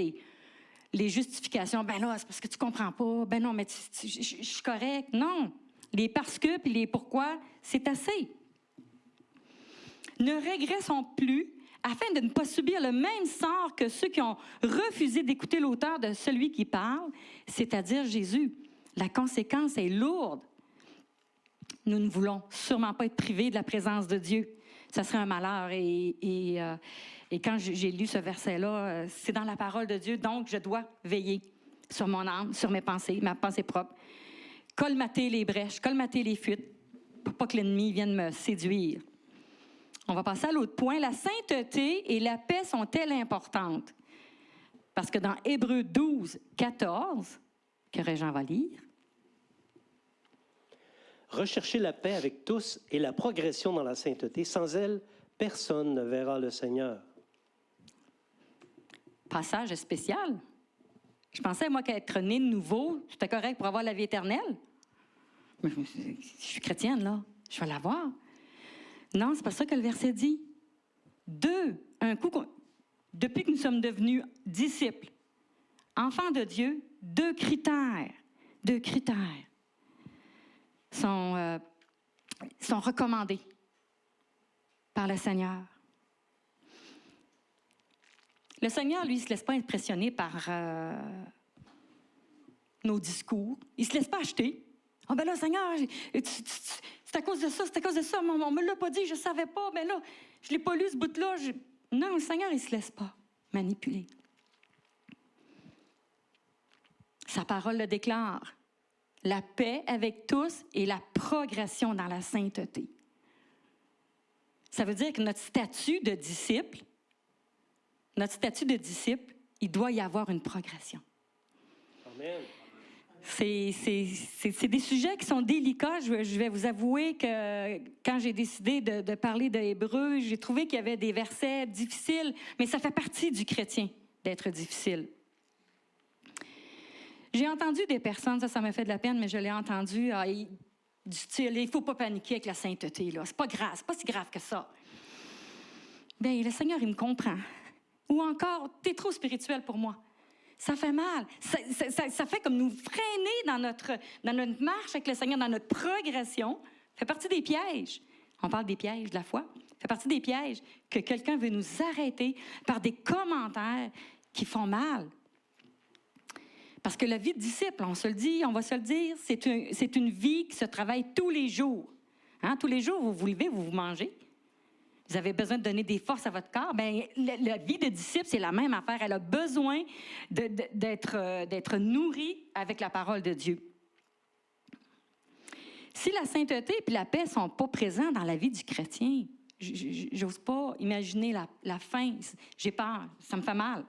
les justifications. Ben là, c'est parce que tu ne comprends pas. Ben non, mais je suis correct. Non. Les parce que puis les pourquoi, c'est assez. Ne régressons plus afin de ne pas subir le même sort que ceux qui ont refusé d'écouter l'auteur de celui qui parle, c'est-à-dire Jésus. La conséquence est lourde. Nous ne voulons sûrement pas être privés de la présence de Dieu. Ça serait un malheur. Et quand j'ai lu ce verset-là, c'est dans la parole de Dieu, donc je dois veiller sur mon âme, sur mes pensées, ma pensée propre. Colmater les brèches, colmater les fuites, pour pas que l'ennemi vienne me séduire. On va passer à l'autre point. La sainteté et la paix sont-elles importantes? Parce que dans Hébreux 12, 14, que Régent va lire. Recherchez la paix avec tous et la progression dans la sainteté. Sans elle, personne ne verra le Seigneur. Passage spécial. Je pensais, moi, qu'être né de nouveau, c'était correct pour avoir la vie éternelle. Mais je suis chrétienne, là. Je vais l'avoir. Non, c'est pas ça que le verset dit. Depuis que nous sommes devenus disciples, enfants de Dieu, deux critères sont recommandés par le Seigneur. Le Seigneur, lui, il ne se laisse pas impressionner par nos discours. Il ne se laisse pas acheter. « Ah ben là, Seigneur, c'est à cause de ça, on ne me l'a pas dit, je ne savais pas, mais là, je ne l'ai pas lu ce bout-là. » Non, le Seigneur, il ne se laisse pas manipuler. Sa parole le déclare. La paix avec tous et la progression dans la sainteté. Ça veut dire que notre statut de disciple, il doit y avoir une progression. Amen. C'est des sujets qui sont délicats. Je vais vous avouer que quand j'ai décidé de parler de Hébreux, j'ai trouvé qu'il y avait des versets difficiles, mais ça fait partie du chrétien d'être difficile. J'ai entendu des personnes, ça m'a fait de la peine, mais je l'ai entendu, du style, il ne faut pas paniquer avec la sainteté, là. C'est pas grave, c'est pas si grave que ça. Bien, le Seigneur, il me comprend. Ou encore, tu es trop spirituel pour moi. Ça fait mal. Ça fait comme nous freiner dans notre marche avec le Seigneur, dans notre progression. Ça fait partie des pièges. On parle des pièges de la foi. Ça fait partie des pièges que quelqu'un veut nous arrêter par des commentaires qui font mal. Parce que la vie de disciple, on se le dit, on va se le dire, c'est une vie qui se travaille tous les jours. Hein? Tous les jours, vous vous levez, vous mangez. Vous avez besoin de donner des forces à votre corps. Bien, la vie de disciple, c'est la même affaire. Elle a besoin d'être nourrie avec la parole de Dieu. Si la sainteté et la paix ne sont pas présents dans la vie du chrétien, j'ose pas imaginer la fin. J'ai peur, ça me fait mal.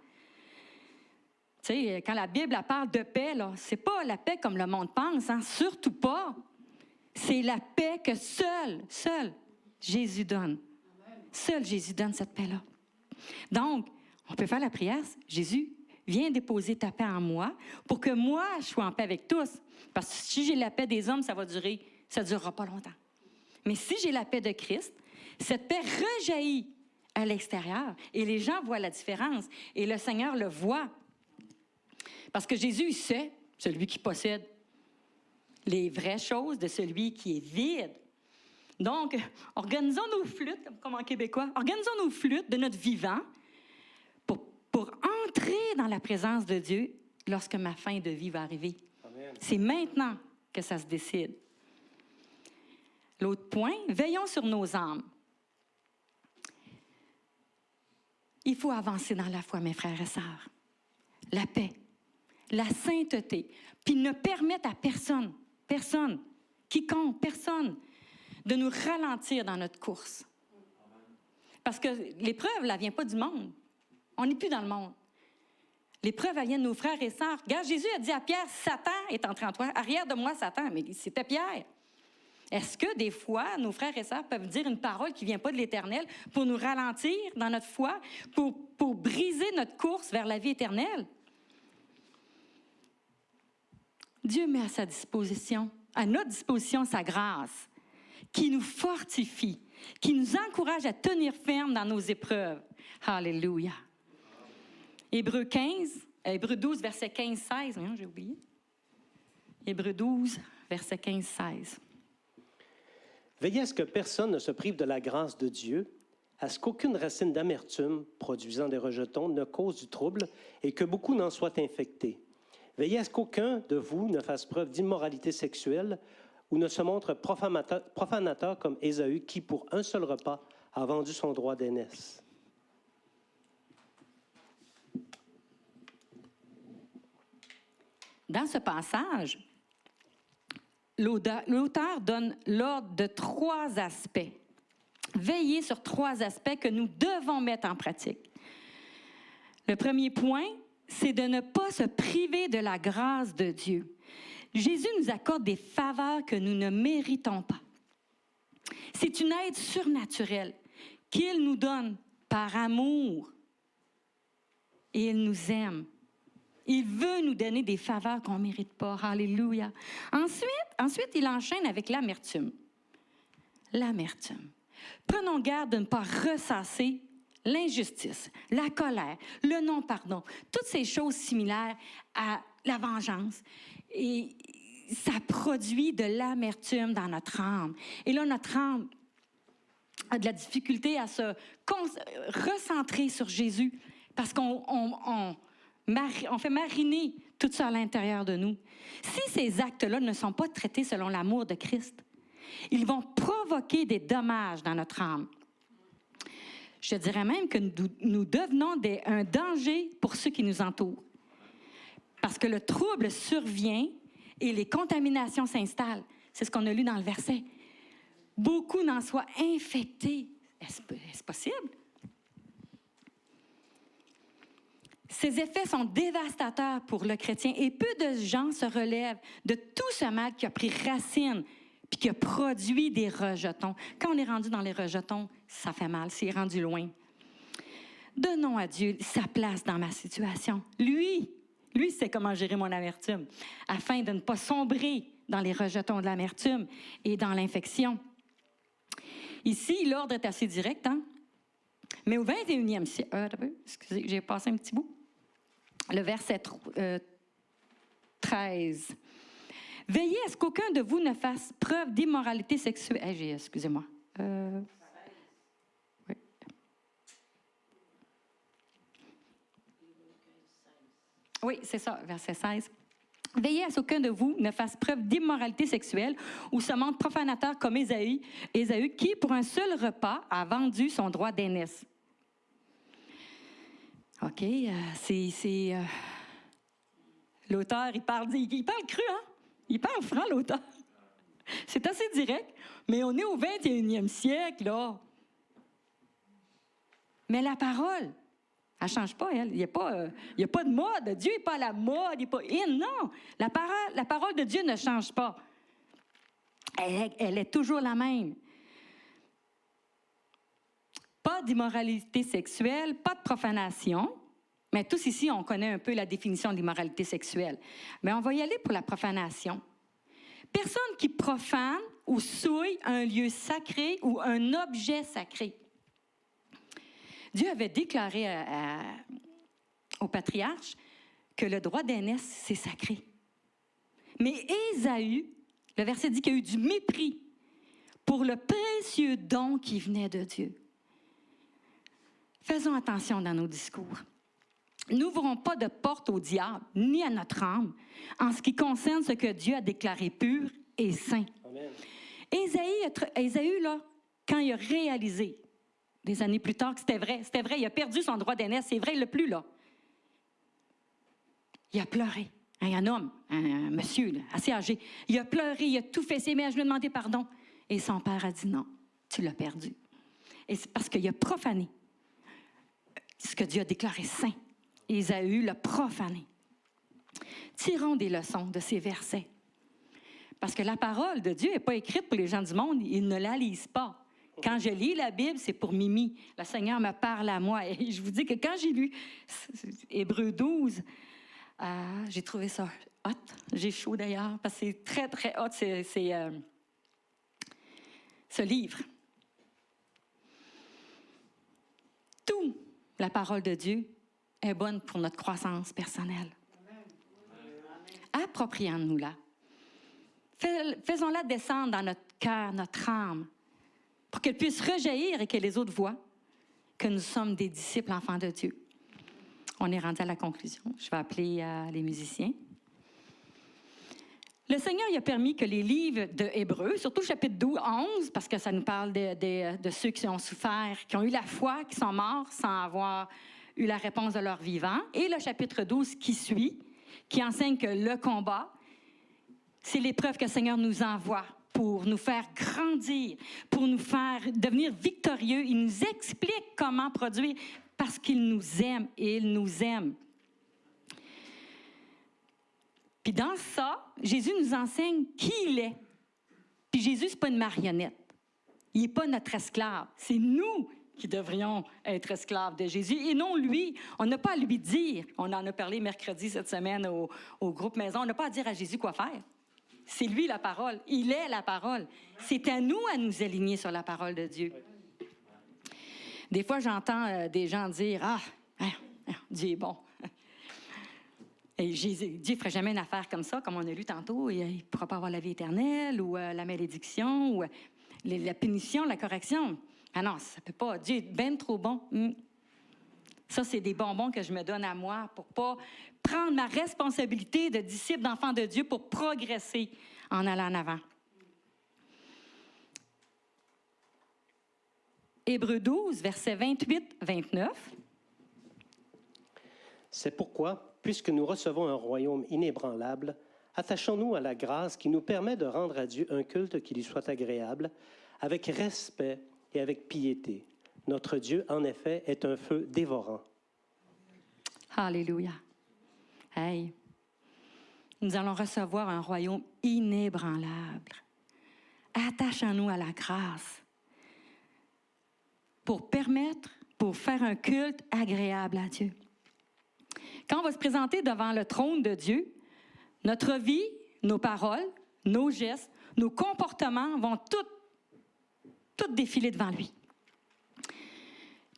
Tu sais, quand la Bible parle de paix, ce n'est pas la paix comme le monde pense, hein? Surtout pas. C'est la paix que seul Jésus donne. Seul Jésus donne cette paix-là. Donc, on peut faire la prière. Jésus, viens déposer ta paix en moi pour que moi, je sois en paix avec tous. Parce que si j'ai la paix des hommes, ça ne durera pas longtemps. Mais si j'ai la paix de Christ, cette paix rejaillit à l'extérieur et les gens voient la différence et le Seigneur le voit. Parce que Jésus, il sait, celui qui possède les vraies choses de celui qui est vide. Donc, organisons nos flûtes, comme en québécois, organisons nos flûtes de notre vivant pour entrer dans la présence de Dieu lorsque ma fin de vie va arriver. Amen. C'est maintenant que ça se décide. L'autre point, veillons sur nos âmes. Il faut avancer dans la foi, mes frères et sœurs. La paix, la sainteté, puis ne permettre à personne, quiconque, personne, de nous ralentir dans notre course. Parce que l'épreuve, elle ne vient pas du monde. On n'est plus dans le monde. L'épreuve, elle vient de nos frères et sœurs. Regarde, Jésus a dit à Pierre, Satan est entré en toi. Arrière de moi, Satan. Mais c'était Pierre. Est-ce que des fois, nos frères et sœurs peuvent dire une parole qui ne vient pas de l'Éternel pour nous ralentir dans notre foi, pour briser notre course vers la vie éternelle? Dieu met à notre disposition sa grâce, qui nous fortifie, qui nous encourage à tenir ferme dans nos épreuves. Alléluia. Hébreux 12, verset 15-16. J'ai oublié. Hébreux 12, verset 15-16. Veillez à ce que personne ne se prive de la grâce de Dieu, à ce qu'aucune racine d'amertume, produisant des rejetons, ne cause du trouble et que beaucoup n'en soient infectés. Veillez à ce qu'aucun de vous ne fasse preuve d'immoralité sexuelle ou ne se montre profanateur comme Ésaü, qui, pour un seul repas, a vendu son droit d'aînesse. Dans ce passage, l'auteur donne l'ordre de 3 aspects. Veillez sur 3 aspects que nous devons mettre en pratique. Le premier point, c'est de ne pas se priver de la grâce de Dieu. Jésus nous accorde des faveurs que nous ne méritons pas. C'est une aide surnaturelle qu'il nous donne par amour. Et il nous aime. Il veut nous donner des faveurs qu'on ne mérite pas. Alléluia. Ensuite, il enchaîne avec l'amertume. L'amertume. Prenons garde de ne pas ressasser l'injustice, la colère, le non-pardon, toutes ces choses similaires à la vengeance. Et ça produit de l'amertume dans notre âme. Et là, notre âme a de la difficulté à se recentrer sur Jésus parce qu'on fait mariner tout ça à l'intérieur de nous. Si ces actes-là ne sont pas traités selon l'amour de Christ, ils vont provoquer des dommages dans notre âme. Je dirais même que nous devenons un danger pour ceux qui nous entourent. Parce que le trouble survient et les contaminations s'installent. C'est ce qu'on a lu dans le verset. Beaucoup n'en soient infectés. Est-ce possible? Ces effets sont dévastateurs pour le chrétien et peu de gens se relèvent de tout ce mal qui a pris racine puis qui a produit des rejetons. Quand on est rendu dans les rejetons, ça fait mal, c'est rendu loin. Donnons à Dieu sa place dans ma situation. Lui sait comment gérer mon amertume, afin de ne pas sombrer dans les rejetons de l'amertume et dans l'infection. Ici, l'ordre est assez direct, hein? Mais au 21e siècle, excusez, j'ai passé un petit bout. Le verset 13. Veillez à ce qu'aucun de vous ne fasse preuve d'immoralité sexuelle. Excusez-moi. Oui. Oui, c'est ça, verset 16. Veillez à ce qu'aucun de vous ne fasse preuve d'immoralité sexuelle ou se montre profanateur comme Ésaü, qui, pour un seul repas, a vendu son droit d'aînesse. OK, l'auteur, il parle cru, hein? Il parle franc, l'auteur. C'est assez direct, mais on est au 21e siècle, là. Mais la parole, elle ne change pas, elle. Il n'y a pas de mode. Dieu n'est pas à la mode, il n'est pas in. Non, la parole de Dieu ne change pas. Elle est toujours la même. Pas d'immoralité sexuelle, pas de profanation. Mais tous ici, on connaît un peu la définition de l'immoralité sexuelle. Mais on va y aller pour la profanation. Personne qui profane ou souille un lieu sacré ou un objet sacré. Dieu avait déclaré au patriarche que le droit d'aînesse, c'est sacré. Mais Ésaü, le verset dit qu'il y a eu du mépris pour le précieux don qui venait de Dieu. Faisons attention dans nos discours. N'ouvrons pas de porte au diable, ni à notre âme, en ce qui concerne ce que Dieu a déclaré pur et saint. Amen. Ésaü, là, quand il a réalisé, des années plus tard, que c'était vrai, il a perdu son droit d'aînesse, c'est vrai, il ne l'a plus, là. Il a pleuré. Un homme, un monsieur, là, assez âgé, il a pleuré, il a tout fait, ses mains, je lui ai demandé pardon. Et son père a dit non, tu l'as perdu. Et c'est parce qu'il a profané ce que Dieu a déclaré saint. Ésaü l'a profané. Tirons des leçons de ces versets. Parce que la parole de Dieu n'est pas écrite pour les gens du monde, ils ne la lisent pas. Quand je lis la Bible, c'est pour Mimi. Le Seigneur me parle à moi. Et je vous dis que quand j'ai lu Hébreux 12, j'ai trouvé ça hot. J'ai chaud d'ailleurs, parce que c'est très, très hot, ce livre. Tout la parole de Dieu est bonne pour notre croissance personnelle. Approprions-nous-la. Faisons-la descendre dans notre cœur, notre âme, pour qu'elle puisse rejaillir et que les autres voient que nous sommes des disciples enfants de Dieu. On est rendu à la conclusion. Je vais appeler les musiciens. Le Seigneur il a permis que les livres de Hébreux, surtout le chapitre 11, parce que ça nous parle de ceux qui ont souffert, qui ont eu la foi, qui sont morts sans avoir eu la réponse de leur vivant, et le chapitre 12 qui suit, qui enseigne que le combat, c'est l'épreuve que le Seigneur nous envoie pour nous faire grandir, pour nous faire devenir victorieux. Il nous explique comment produire parce qu'il nous aime et il nous aime. Puis dans ça, Jésus nous enseigne qui il est. Puis Jésus, ce n'est pas une marionnette. Il n'est pas notre esclave. C'est nous qui devrions être esclaves de Jésus et non lui. On n'a pas à lui dire, on en a parlé mercredi cette semaine au groupe Maison, on n'a pas à dire à Jésus quoi faire. C'est lui la parole. Il est la parole. C'est à nous à nous aligner sur la parole de Dieu. Des fois, j'entends des gens dire « Ah, Dieu est bon. » Et Dieu ne ferait jamais une affaire comme ça, comme on a lu tantôt. Il ne pourra pas avoir la vie éternelle ou la malédiction ou la punition, la correction. Ah non, ça ne peut pas. Dieu est bien trop bon. Ça, c'est des bonbons que je me donne à moi pour ne pas prendre ma responsabilité de disciple, d'enfant de Dieu pour progresser en allant en avant. Hébreux 12, versets 28-29. C'est pourquoi, puisque nous recevons un royaume inébranlable, attachons-nous à la grâce qui nous permet de rendre à Dieu un culte qui lui soit agréable, avec respect et avec piété. Notre Dieu, en effet, est un feu dévorant. Alléluia. Hey, nous allons recevoir un royaume inébranlable. Attachons-nous à la grâce pour faire un culte agréable à Dieu. Quand on va se présenter devant le trône de Dieu, notre vie, nos paroles, nos gestes, nos comportements vont tout défiler devant lui.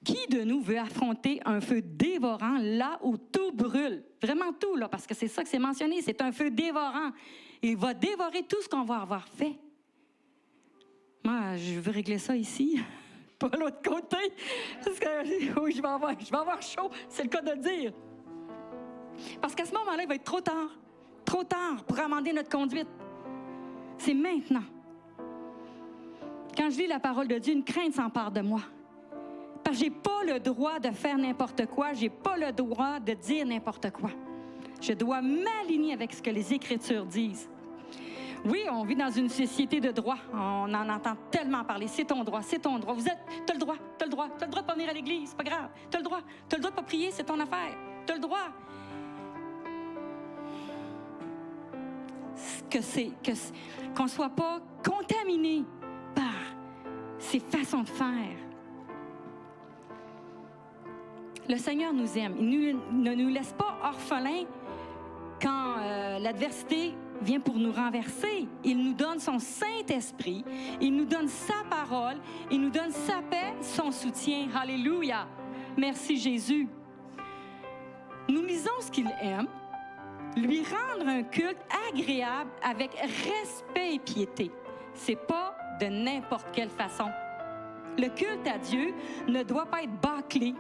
Qui de nous veut affronter un feu dévorant là où tout brûle? Vraiment tout, là, parce que c'est ça que c'est mentionné, c'est un feu dévorant. Il va dévorer tout ce qu'on va avoir fait. Moi, je veux régler ça ici, pas l'autre côté, parce que oui, je vais avoir chaud, c'est le cas de le dire. Parce qu'à ce moment-là, il va être trop tard. trop tard pour amender notre conduite. C'est maintenant. Quand je lis la parole de Dieu, une crainte s'empare de moi. Parce que je n'ai pas le droit de faire n'importe quoi, je n'ai pas le droit de dire n'importe quoi. Je dois m'aligner avec ce que les Écritures disent. Oui, on vit dans une société de droit. On en entend tellement parler. C'est ton droit, c'est ton droit. T'as le droit, t'as le droit. T'as le droit de pas venir à l'église, c'est pas grave. T'as le droit de pas prier, c'est ton affaire. T'as le droit. Qu'on ne soit pas contaminé par ces façons de faire. Le Seigneur nous aime. Il ne nous laisse pas orphelins quand l'adversité vient pour nous renverser. Il nous donne son Saint-Esprit. Il nous donne sa parole. Il nous donne sa paix, son soutien. Alléluia. Merci Jésus. Nous lisons ce qu'il aime. Lui rendre un culte agréable avec respect et piété. C'est pas de n'importe quelle façon. Le culte à Dieu ne doit pas être bâclé,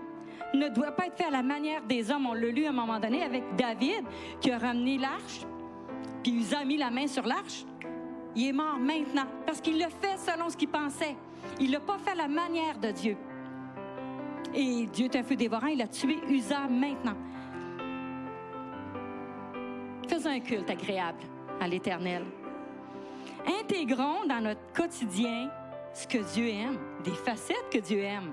ne doit pas être fait à la manière des hommes. On l'a lu à un moment donné avec David qui a ramené l'arche, puis Uza a mis la main sur l'arche. Il est mort maintenant parce qu'il l'a fait selon ce qu'il pensait. Il l'a pas fait à la manière de Dieu. Et Dieu est un feu dévorant, il a tué Uza maintenant. Faisons un culte agréable à l'Éternel. Intégrons dans notre quotidien ce que Dieu aime, des facettes que Dieu aime.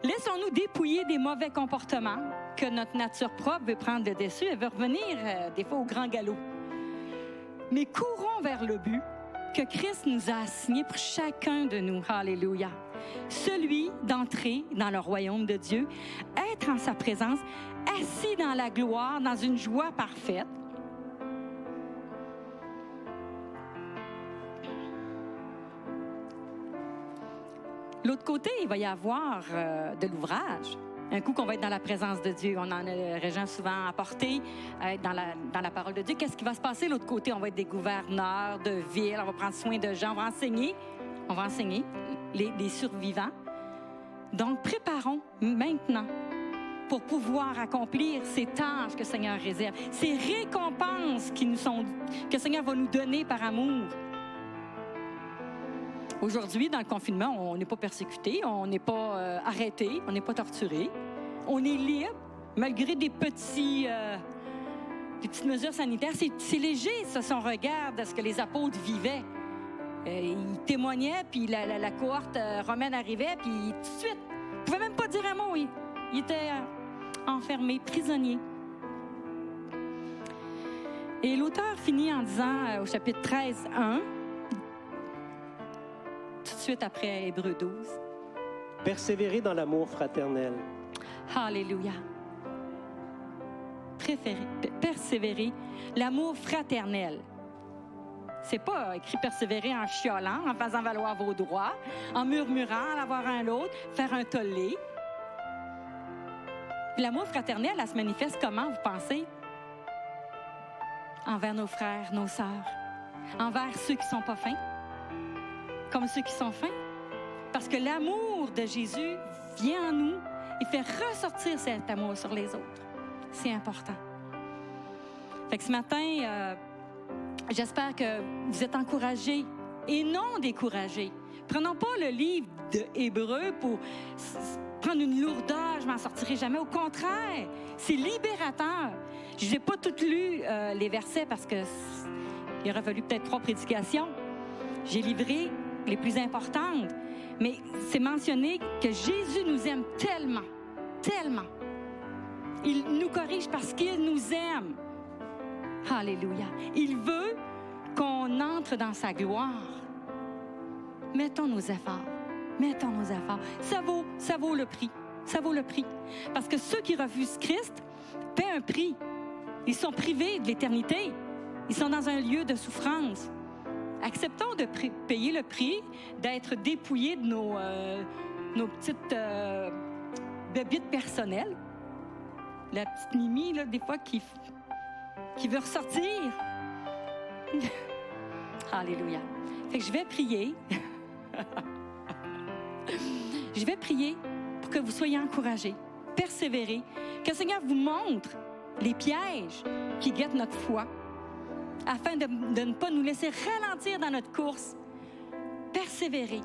Laissons-nous dépouiller des mauvais comportements que notre nature propre veut prendre le dessus. Elle veut revenir des fois au grand galop. Mais courons vers le but que Christ nous a assigné pour chacun de nous. Alléluia. Celui d'entrer dans le royaume de Dieu, être en sa présence, assis dans la gloire, dans une joie parfaite. L'autre côté, il va y avoir de l'ouvrage. Un coup qu'on va être dans la présence de Dieu, on en a Régent souvent apporté, être dans la parole de Dieu. Qu'est-ce qui va se passer de l'autre côté? On va être des gouverneurs de ville, on va prendre soin de gens, on va enseigner les survivants. Donc, préparons maintenant pour pouvoir accomplir ces tâches que le Seigneur réserve, ces récompenses que le Seigneur va nous donner par amour. Aujourd'hui, dans le confinement, on n'est pas persécuté, on n'est pas arrêté, on n'est pas torturé. On est libre, malgré des petites mesures sanitaires. C'est léger, ça, si on regarde ce que les apôtres vivaient. Ils témoignaient, puis la cohorte romaine arrivait, puis tout de suite, ils ne pouvaient même pas dire un mot. Ils étaient enfermés, prisonniers. Et l'auteur finit en disant, au chapitre 13, 1, tout de suite après Hébreux 12. Persévérer dans l'amour fraternel. Alléluia. Persévérer, l'amour fraternel. C'est pas écrit persévérer en chiolant, en faisant valoir vos droits, en murmurant, en avoir un l'autre, faire un tollé. L'amour fraternel, elle se manifeste comment, vous pensez? Envers nos frères, nos sœurs. Envers ceux qui sont pas fins. Comme ceux qui sont fins. Parce que l'amour de Jésus vient en nous et fait ressortir cet amour sur les autres. C'est important. Fait que ce matin, j'espère que vous êtes encouragés et non découragés. Prenons pas le livre de Hébreux pour prendre une lourdeur, je m'en sortirai jamais. Au contraire, c'est libérateur. Je n'ai pas tout lu les versets parce qu'il aurait fallu peut-être 3 prédications. J'ai livré les plus importantes. Mais c'est mentionné que Jésus nous aime tellement, tellement. Il nous corrige parce qu'il nous aime. Alléluia. Il veut qu'on entre dans sa gloire. Mettons nos efforts. Mettons nos efforts. Ça vaut le prix. Ça vaut le prix. Parce que ceux qui refusent Christ paient un prix. Ils sont privés de l'éternité. Ils sont dans un lieu de souffrance. Acceptons de payer le prix, d'être dépouillés de nos petites bébites personnelles. La petite Mimi, là, des fois, qui veut ressortir. Alléluia. Fait que je vais prier. Je vais prier pour que vous soyez encouragés, persévérez, que le Seigneur vous montre les pièges qui guettent notre foi, afin de ne pas nous laisser ralentir dans notre course, persévérer